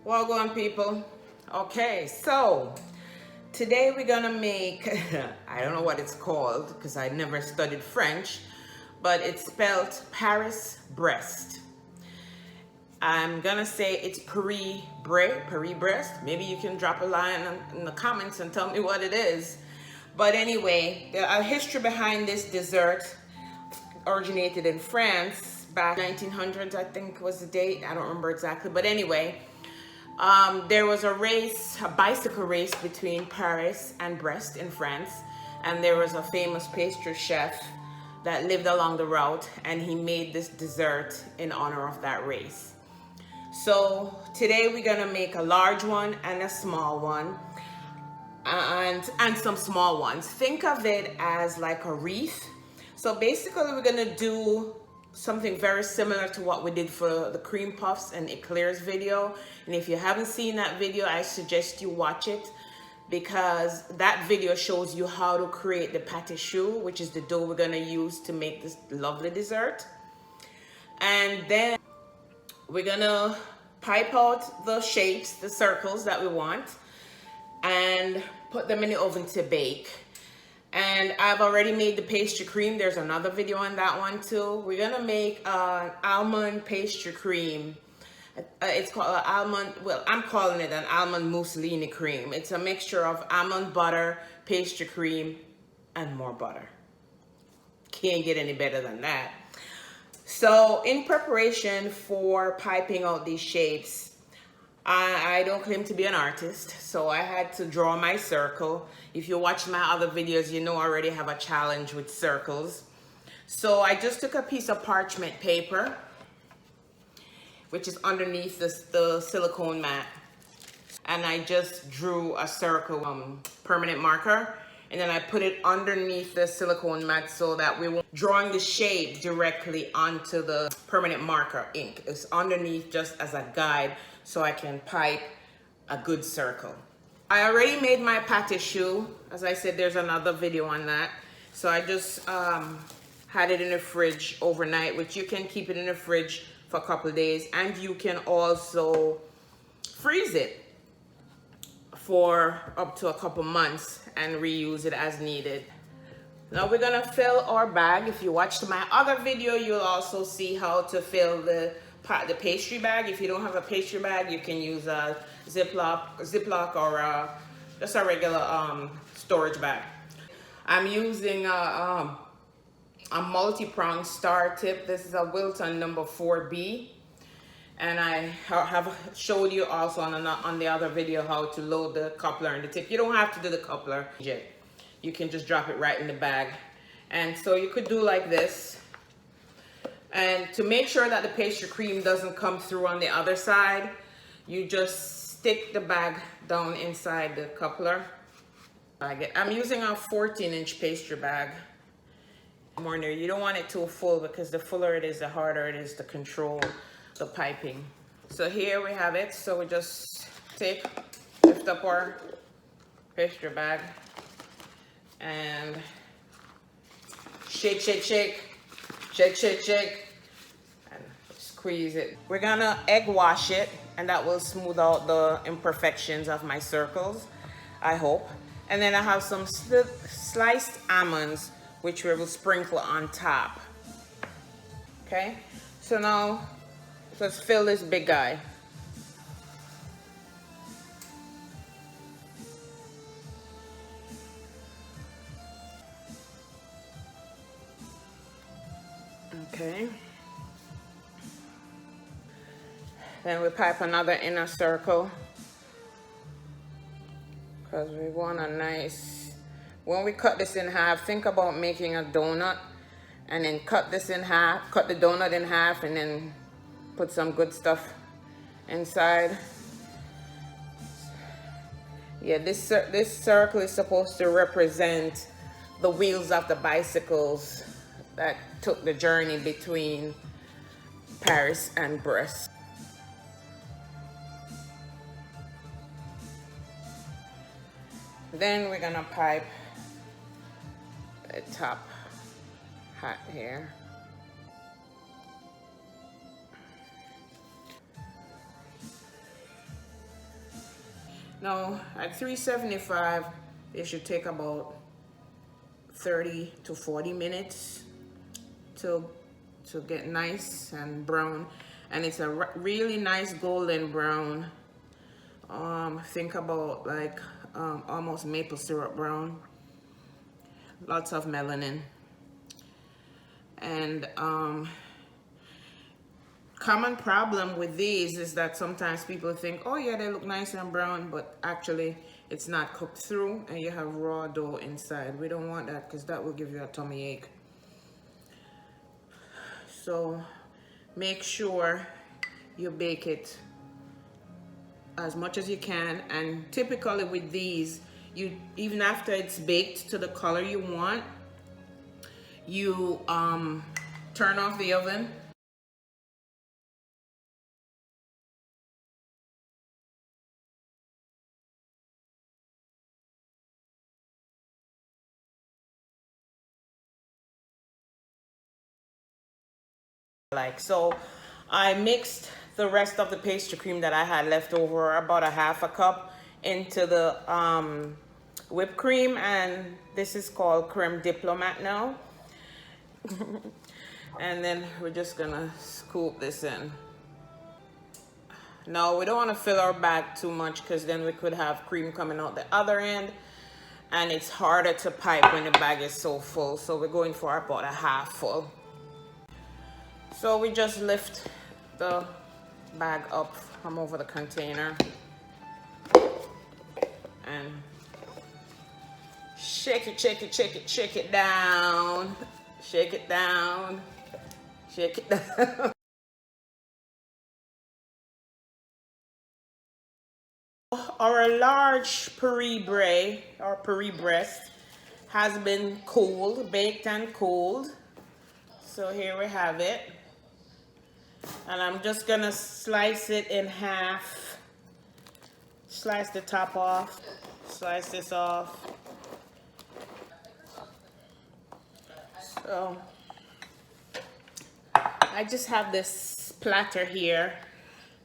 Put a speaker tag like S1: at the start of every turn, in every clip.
S1: Well, go on, people. Okay, so today we're gonna make, I don't know what it's called because I never studied French, but it's spelled Paris Brest. I'm gonna say it's Paris Brest. Maybe you can drop a line in the comments and tell me what it is. But anyway, a history behind this dessert originated in France back 1900s, I think was the date. I don't remember exactly, but anyway, there was a race, a bicycle race between Paris and Brest in France, and there was a famous pastry chef that lived along the route, and he made this dessert in honor of that race. So today we're gonna make a large one and a small one, and some small ones. Think of it as like a wreath. So basically we're gonna do something very similar to what we did for the cream puffs and eclairs video. And if you haven't seen that video, I suggest you watch it, because that video shows you how to create the pate choux, which is the dough we're gonna use to make this lovely dessert. And then we're gonna pipe out the shapes, the circles that we want, and put them in the oven to bake. And I've already made the pastry cream. There's another video on that one too. We're gonna make an almond pastry cream. It's called an almond, well, I'm calling it an almond mousseline cream. It's a mixture of almond butter, pastry cream, and more butter. Can't get any better than that. So in preparation for piping out these shapes, I don't claim to be an artist, so I had to draw my circle. If you watch my other videos, you know I already have a challenge with circles. So I just took a piece of parchment paper, which is underneath the silicone mat, and I just drew a circle permanent marker, and then I put it underneath the silicone mat so that we won't drawing the shape directly onto the permanent marker ink. It's underneath just as a guide so I can pipe a good circle. I already made my pate choux. As I said, there's another video on that. So I just had it in the fridge overnight, which you can keep it in the fridge for a couple of days, and you can also freeze it for up to a couple months and reuse it as needed. Now we're gonna fill our bag. If you watched my other video, you'll also see how to fill the pastry bag. If you don't have a pastry bag, you can use a Ziploc or just a regular storage bag. I'm using a multi-pronged star tip. This is a Wilton number 4B. And I have showed you also on the other video how to load the coupler and the tip. You don't have to do the coupler yet. You can just drop it right in the bag. And so you could do like this. And to make sure that the pastry cream doesn't come through on the other side, you just stick the bag down inside the coupler. I'm using a 14-inch pastry bag. You don't want it too full, because the fuller it is, the harder it is to control the piping. So here we have it. So we just lift up our pastry bag and shake, and squeeze it. We're gonna egg wash it, and that will smooth out the imperfections of my circles, I hope. And then I have some sliced almonds, which we will sprinkle on top. Okay, so now let's fill this big guy. Okay. Then we pipe another inner circle, because we want a nice, when we cut this in half, think about making a donut and then cut this in half, cut the donut in half, and then put some good stuff inside. Yeah, this circle is supposed to represent the wheels of the bicycles that took the journey between Paris and Brest. Then we're gonna pipe the top hat here. Now at 375, it should take about 30 to 40 minutes to get nice and brown, and it's a really nice golden brown. Think about like almost maple syrup brown. Lots of melanin. And common problem with these is that sometimes people think, oh yeah, they look nice and brown, but actually it's not cooked through and you have raw dough inside. We don't want that because that will give you a tummy ache. So make sure you bake it as much as you can, and typically with these, you even after it's baked to the color you want, you turn off the oven. So I mixed the rest of the pastry cream that I had left over, about a half a cup, into the whipped cream, and this is called Creme Diplomat now. And then we're just gonna scoop this in. No, we don't want to fill our bag too much because then we could have cream coming out the other end, and it's harder to pipe when the bag is so full. So we're going for about a half full. So we just lift the bag up from over the container and shake it, shake it, shake it, shake it down, shake it down, shake it down. Our large Paris Bray or Paris Brest has been cooled, baked and cooled. So here we have it. And I'm just gonna slice it in half. Slice the top off. Slice this off. So I just have this platter here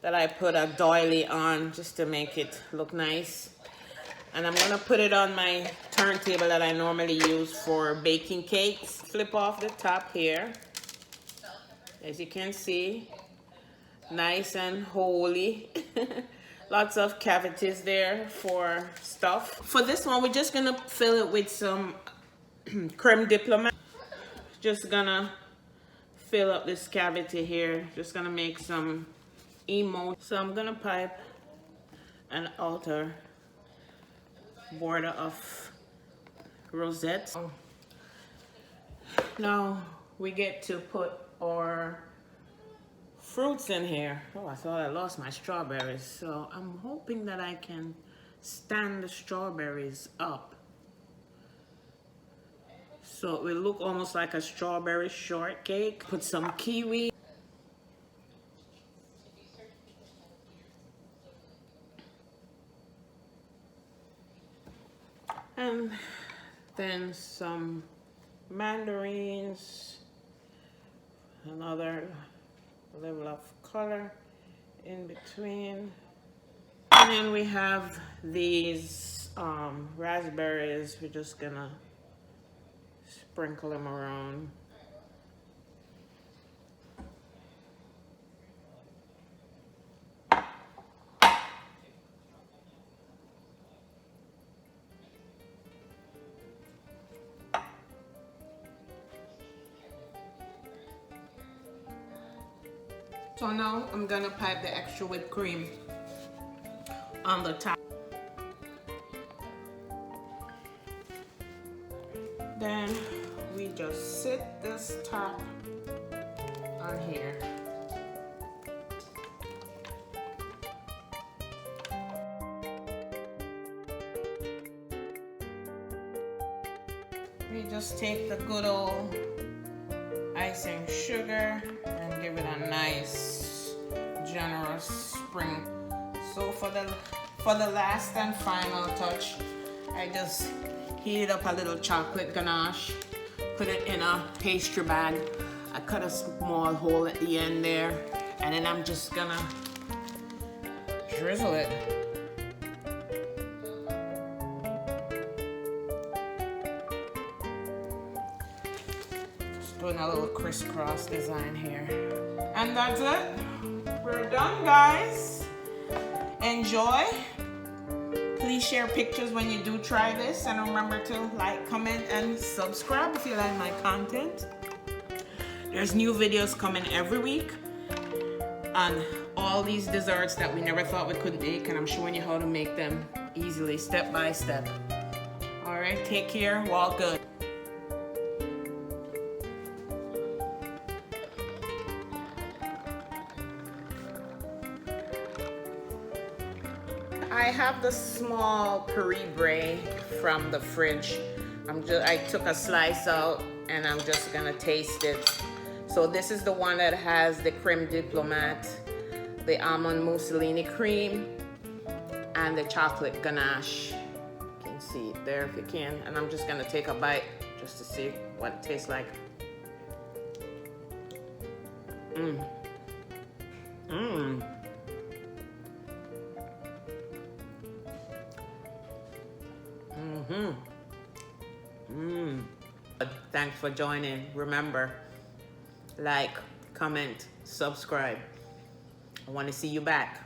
S1: that I put a doily on just to make it look nice. And I'm gonna put it on my turntable that I normally use for baking cakes. Flip off the top here. As you can see, nice and holy. Lots of cavities there for stuff. For this one, we're just gonna fill it with some Creme Diplomat. Just gonna fill up this cavity here. Just gonna make some emoji. So I'm gonna pipe an outer border of rosette. Now we get to put our fruits in here. Oh, I thought I lost my strawberries. So I'm hoping that I can stand the strawberries up so it will look almost like a strawberry shortcake. Put some kiwi. And then some mandarins. Another level of color in between. And then we have these raspberries. We're just gonna sprinkle them around. So now I'm gonna pipe the extra whipped cream on the top. Then we just sit this top on here. We just take the good old icing sugar and give it a nice generous sprinkle. So for the last and final touch, I just heated up a little chocolate ganache, put it in a pastry bag. I cut a small hole at the end there, and then I'm just gonna drizzle it. Doing a little crisscross design here. And that's it. We're done, guys. Enjoy. Please share pictures when you do try this. And remember to like, comment, and subscribe if you like my content. There's new videos coming every week on all these desserts that we never thought we could make. And I'm showing you how to make them easily, step by step. All right, take care. Walk good. I have the small Paris Brie from the fridge. I took a slice out and I'm just gonna taste it. So this is the one that has the Creme Diplomat, the almond mousseline cream, and the chocolate ganache. You can see it there if you can. And I'm just gonna take a bite just to see what it tastes like. Thanks for joining. Remember, like, comment, subscribe. I want to see you back.